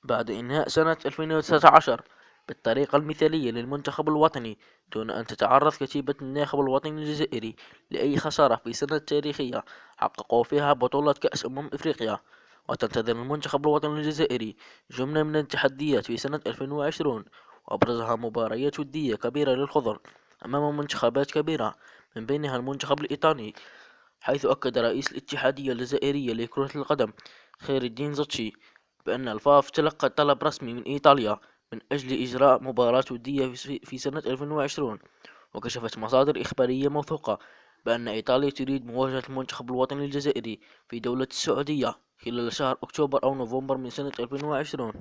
بعد إنهاء سنة 2019 بالطريقة المثالية للمنتخب الوطني دون أن تتعرض كتيبة الناخب الوطني الجزائري لأي خسارة في سنة تاريخية حققوا فيها بطولة كأس أفريقيا. وتنتظر المنتخب الوطني الجزائري جملة من التحديات في سنة 2020، وأبرزها مباريات ودية كبيرة للخضر أمام منتخبات كبيرة من بينها المنتخب الإيطالي، حيث أكد رئيس الاتحادية الجزائرية لكرة القدم خير الدين زوتشي بأن الفاف تلقت طلب رسمي من إيطاليا من أجل إجراء مباراة ودية في سنة 2020. وكشفت مصادر إخبارية موثوقة بأن إيطاليا تريد مواجهة المنتخب الوطني الجزائري في دولة السعودية خلال شهر أكتوبر أو نوفمبر من سنة 2020.